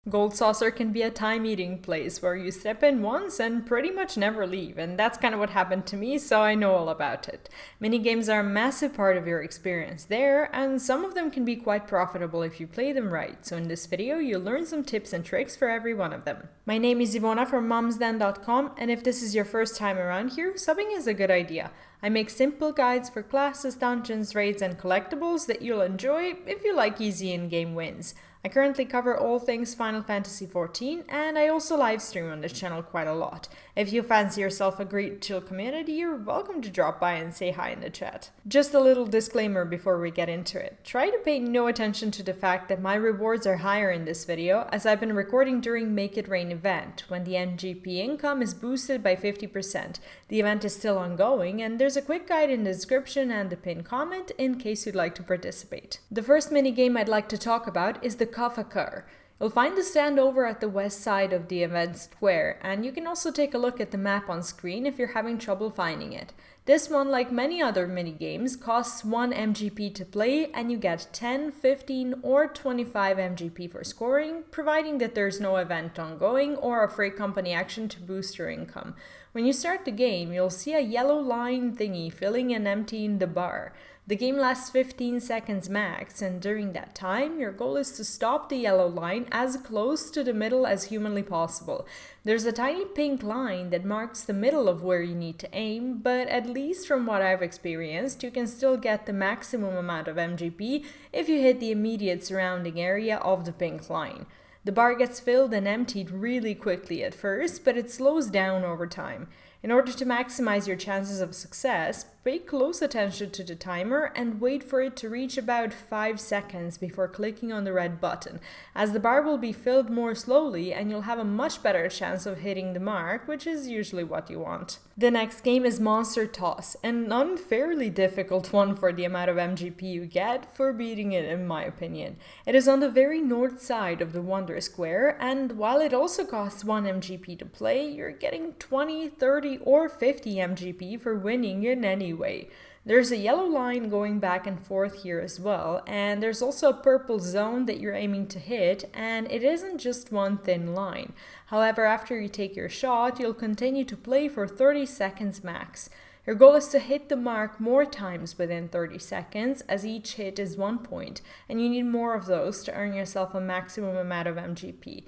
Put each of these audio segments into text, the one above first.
Gold Saucer can be a time-eating place where you step in once and pretty much never leave, and that's kind of what happened to me, so I know all about it. Minigames are a massive part of your experience there, and some of them can be quite profitable if you play them right, so in this video you'll learn some tips and tricks for every one of them. My name is Ivona from momsden.com, and if this is your first time around here, subbing is a good idea. I make simple guides for classes, dungeons, raids, and collectibles that you'll enjoy if you like easy in-game wins. I currently cover all things Final Fantasy XIV, and I also live stream on this channel quite a lot. If you fancy yourself a great chill community, you're welcome to drop by and say hi in the chat. Just a little disclaimer before we get into it. Try to pay no attention to the fact that my rewards are higher in this video, as I've been recording during Make It Rain event, when the MGP income is boosted by 50%. The event is still ongoing, and there's a quick guide in the description and the pinned comment in case you'd like to participate. The first minigame I'd like to talk about is the Cuff-a-Cur. You'll find the stand over at the west side of the event square, and you can also take a look at the map on screen if you're having trouble finding it. This one, like many other minigames, costs 1 MGP to play, and you get 10, 15 or 25 MGP for scoring, providing that there's no event ongoing or a free company action to boost your income. When you start the game, you'll see a yellow line thingy filling and emptying the bar. The game lasts 15 seconds max, and during that time, your goal is to stop the yellow line as close to the middle as humanly possible. There's a tiny pink line that marks the middle of where you need to aim, but at least from what I've experienced, you can still get the maximum amount of MGP if you hit the immediate surrounding area of the pink line. The bar gets filled and emptied really quickly at first, but it slows down over time. In order to maximize your chances of success, pay close attention to the timer and wait for it to reach about 5 seconds before clicking on the red button, as the bar will be filled more slowly and you'll have a much better chance of hitting the mark, which is usually what you want. The next game is Monster Toss, an unfairly difficult one for the amount of MGP you get for beating it in my opinion. It is on the very north side of the Wonder Square, and while it also costs 1 MGP to play, you're getting 20, 30 or 50 MGP for winning in any way. There's a yellow line going back and forth here as well, and there's also a purple zone that you're aiming to hit, and it isn't just one thin line. However, after you take your shot, you'll continue to play for 30 seconds max. Your goal is to hit the mark more times within 30 seconds, as each hit is 1 point, and you need more of those to earn yourself a maximum amount of MGP.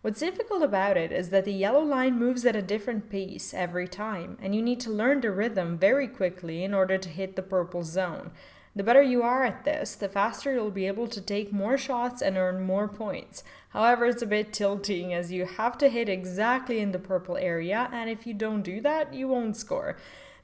What's difficult about it is that the yellow line moves at a different pace every time, and you need to learn the rhythm very quickly in order to hit the purple zone. The better you are at this, the faster you'll be able to take more shots and earn more points. However, it's a bit tilting as you have to hit exactly in the purple area, and if you don't do that, you won't score.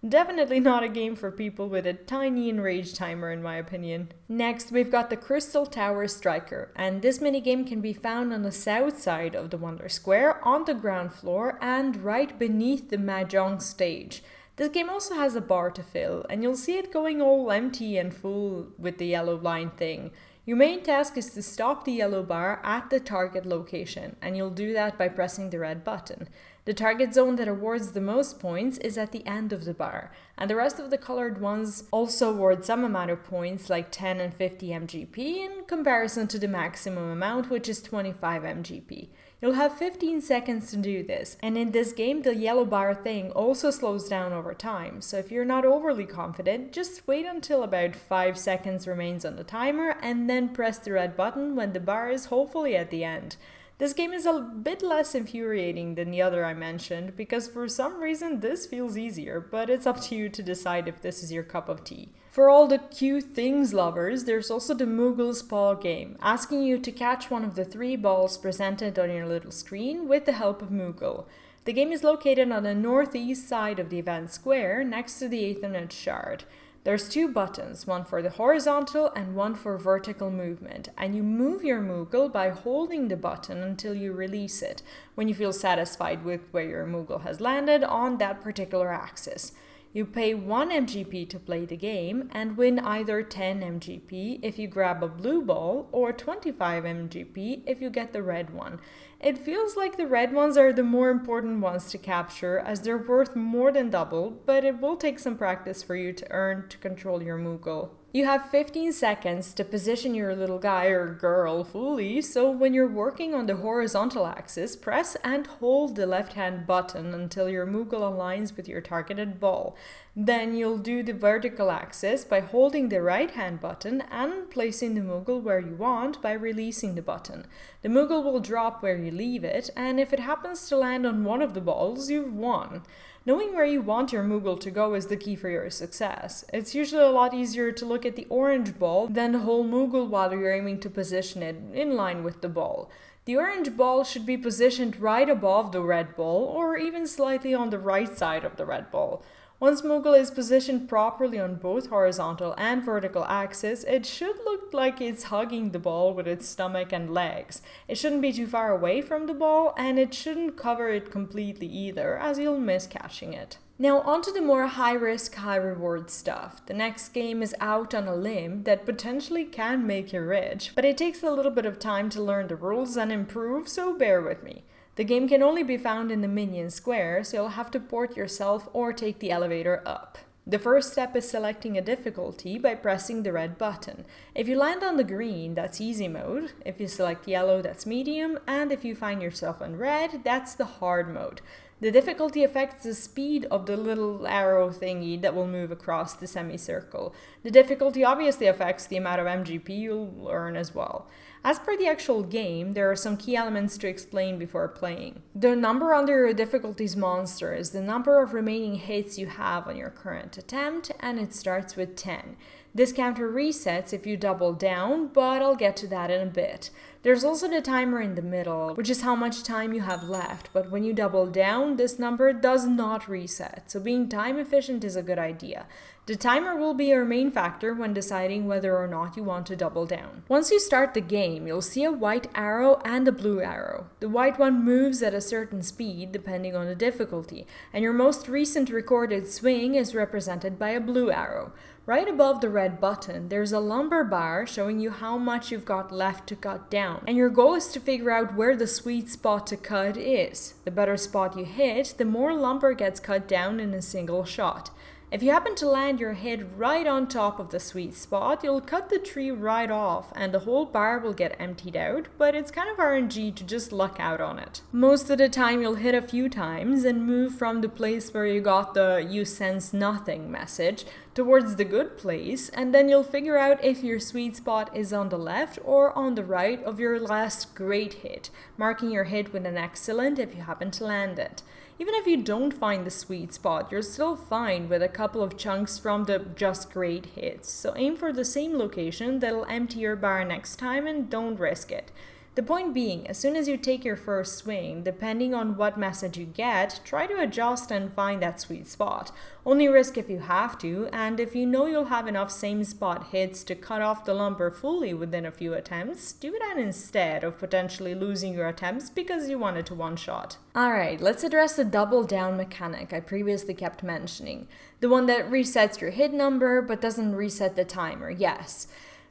Definitely not a game for people with a tiny enrage timer in my opinion. Next, we've got the Crystal Tower Striker, and this minigame can be found on the south side of the Wonder Square, on the ground floor, and right beneath the Mahjong stage. This game also has a bar to fill, and you'll see it going all empty and full with the yellow line thing. Your main task is to stop the yellow bar at the target location, and you'll do that by pressing the red button. The target zone that awards the most points is at the end of the bar, and the rest of the colored ones also award some amount of points, like 10 and 50 MGP, in comparison to the maximum amount, which is 25 MGP. You'll have 15 seconds to do this, and in this game the yellow bar thing also slows down over time, so if you're not overly confident, just wait until about 5 seconds remains on the timer and then press the red button when the bar is hopefully at the end. This game is a bit less infuriating than the other I mentioned, because for some reason this feels easier, but it's up to you to decide if this is your cup of tea. For all the cute things lovers, there's also the Moogle's Paw game, asking you to catch one of the 3 balls presented on your little screen with the help of Moogle. The game is located on the northeast side of the event square, next to the Ethernet shard. There's 2 buttons, one for the horizontal and one for vertical movement, and you move your Moogle by holding the button until you release it, when you feel satisfied with where your Moogle has landed on that particular axis. You pay 1 MGP to play the game and win either 10 MGP if you grab a blue ball or 25 MGP if you get the red one. It feels like the red ones are the more important ones to capture as they're worth more than double, but it will take some practice for you to earn to control your Moogle. You have 15 seconds to position your little guy or girl fully, so when you're working on the horizontal axis, press and hold the left-hand button until your Moogle aligns with your targeted ball. Then you'll do the vertical axis by holding the right-hand button and placing the Moogle where you want by releasing the button. The Moogle will drop where you leave it, and if it happens to land on one of the balls, you've won. Knowing where you want your Moogle to go is the key for your success. It's usually a lot easier to look at the orange ball than the whole Moogle while you're aiming to position it in line with the ball. The orange ball should be positioned right above the red ball or even slightly on the right side of the red ball. Once Moogle is positioned properly on both horizontal and vertical axes, it should look like it's hugging the ball with its stomach and legs. It shouldn't be too far away from the ball, and it shouldn't cover it completely either, as you'll miss catching it. Now onto the more high-risk, high-reward stuff. The next game is out on a limb that potentially can make you rich, but it takes a little bit of time to learn the rules and improve, so bear with me. The game can only be found in the minion square, so you'll have to port yourself or take the elevator up. The first step is selecting a difficulty by pressing the red button. If you land on the green, that's easy mode. If you select yellow, that's medium. And if you find yourself on red, that's the hard mode. The difficulty affects the speed of the little arrow thingy that will move across the semicircle. The difficulty obviously affects the amount of MGP you'll earn as well. As per the actual game, there are some key elements to explain before playing. The number under your difficulty's monster is the number of remaining hits you have on your current attempt, and it starts with 10. This counter resets if you double down, but I'll get to that in a bit. There's also the timer in the middle, which is how much time you have left, but when you double down, this number does not reset, so being time efficient is a good idea. The timer will be your main factor when deciding whether or not you want to double down. Once you start the game, you'll see a white arrow and a blue arrow. The white one moves at a certain speed depending on the difficulty, and your most recent recorded swing is represented by a blue arrow. Right above the red button, there's a lumber bar showing you how much you've got left to cut down, and your goal is to figure out where the sweet spot to cut is. The better spot you hit, the more lumber gets cut down in a single shot. If you happen to land your head right on top of the sweet spot, you'll cut the tree right off and the whole bar will get emptied out, but it's kind of RNG to just luck out on it. Most of the time you'll hit a few times and move from the place where you got the "you sense nothing" message towards the good place, and then you'll figure out if your sweet spot is on the left or on the right of your last great hit, marking your hit with an excellent if you happen to land it. Even if you don't find the sweet spot, you're still fine with a couple of chunks from the just great hits, so aim for the same location that'll empty your bar next time and don't risk it. The point being, as soon as you take your first swing, depending on what message you get, try to adjust and find that sweet spot. Only risk if you have to, and if you know you'll have enough same spot hits to cut off the lumber fully within a few attempts, do that instead of potentially losing your attempts because you wanted to one-shot. Alright, let's address the double down mechanic I previously kept mentioning. The one that resets your hit number but doesn't reset the timer, yes.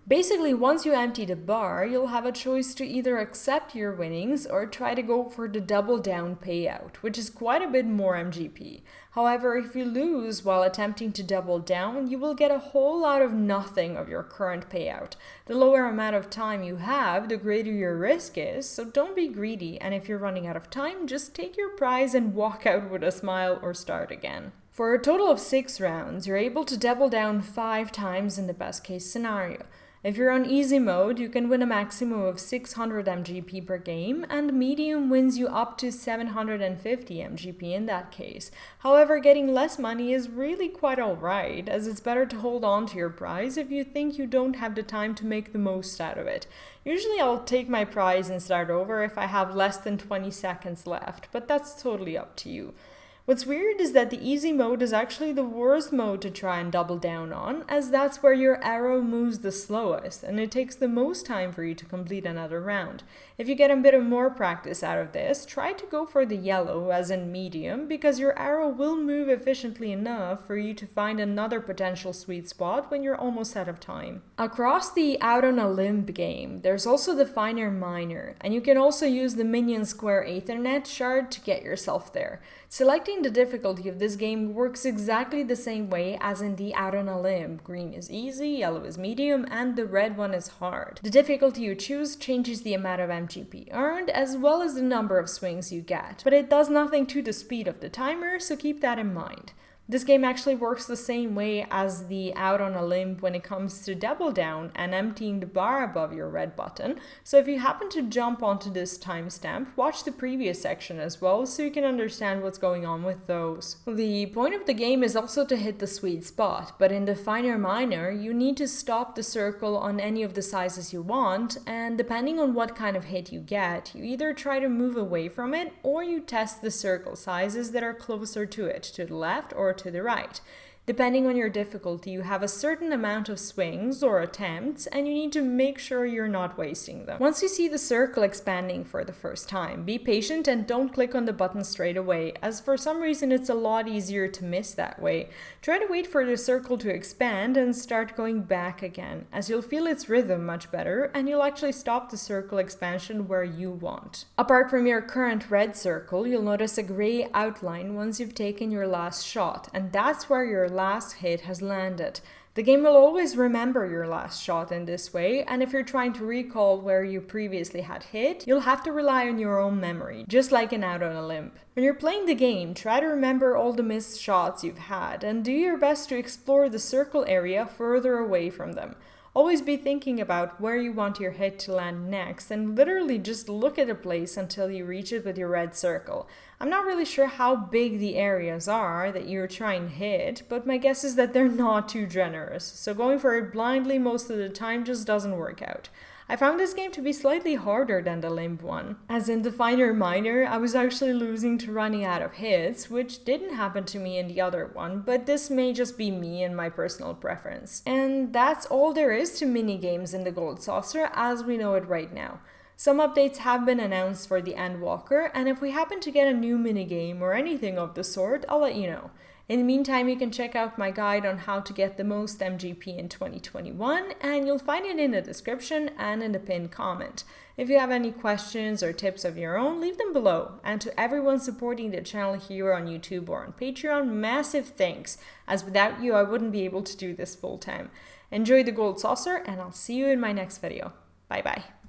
Basically, once you empty the bar, you'll have a choice to either accept your winnings or try to go for the double down payout, which is quite a bit more MGP. However, if you lose while attempting to double down, you will get a whole lot of nothing of your current payout. The lower amount of time you have, the greater your risk is, so don't be greedy, and if you're running out of time, just take your prize and walk out with a smile or start again. For a total of 6 rounds, you're able to double down 5 times in the best case scenario. If you're on easy mode, you can win a maximum of 600 MGP per game, and medium wins you up to 750 MGP in that case. However, getting less money is really quite alright, as it's better to hold on to your prize if you think you don't have the time to make the most out of it. Usually I'll take my prize and start over if I have less than 20 seconds left, but that's totally up to you. What's weird is that the easy mode is actually the worst mode to try and double down on, as that's where your arrow moves the slowest, and it takes the most time for you to complete another round. If you get a bit of more practice out of this, try to go for the yellow, as in medium, because your arrow will move efficiently enough for you to find another potential sweet spot when you're almost out of time. Across the Out on a Limb game, there's also the Finer Minor, and you can also use the Minion Square Ethernet shard to get yourself there. Selecting Selecting the difficulty of this game works exactly the same way as in the Out on a Limb. Green is easy, yellow is medium, and the red one is hard. The difficulty you choose changes the amount of MGP earned as well as the number of swings you get, but it does nothing to the speed of the timer, so keep that in mind. This game actually works the same way as the Out on a Limb when it comes to double down and emptying the bar above your red button, so if you happen to jump onto this timestamp, watch the previous section as well so you can understand what's going on with those. The point of the game is also to hit the sweet spot, but in the finer minor, you need to stop the circle on any of the sizes you want, and depending on what kind of hit you get, you either try to move away from it or you test the circle sizes that are closer to it, to the left or to the right. Depending on your difficulty, you have a certain amount of swings or attempts, and you need to make sure you're not wasting them. Once you see the circle expanding for the first time, be patient and don't click on the button straight away, as for some reason it's a lot easier to miss that way. Try to wait for the circle to expand and start going back again, as you'll feel its rhythm much better, and you'll actually stop the circle expansion where you want. Apart from your current red circle, you'll notice a gray outline once you've taken your last shot, and that's where your last hit has landed. The game will always remember your last shot in this way, and if you're trying to recall where you previously had hit, you'll have to rely on your own memory, just like in Out on a Limb. When you're playing the game, try to remember all the missed shots you've had, and do your best to explore the circle area further away from them. Always be thinking about where you want your hit to land next, and literally just look at a place until you reach it with your red circle. I'm not really sure how big the areas are that you're trying to hit, but my guess is that they're not too generous, so going for it blindly most of the time just doesn't work out. I found this game to be slightly harder than the Limb one. As in the finer minor, I was actually losing to running out of hits, which didn't happen to me in the other one, but this may just be me and my personal preference. And that's all there is to minigames in the Gold Saucer as we know it right now. Some updates have been announced for the Endwalker, and if we happen to get a new minigame or anything of the sort, I'll let you know. In the meantime, you can check out my guide on how to get the most MGP in 2021, and you'll find it in the description and in the pinned comment. If you have any questions or tips of your own, leave them below. And to everyone supporting the channel here on YouTube or on Patreon, massive thanks, as without you I wouldn't be able to do this full time. Enjoy the Gold Saucer, and I'll see you in my next video. Bye bye.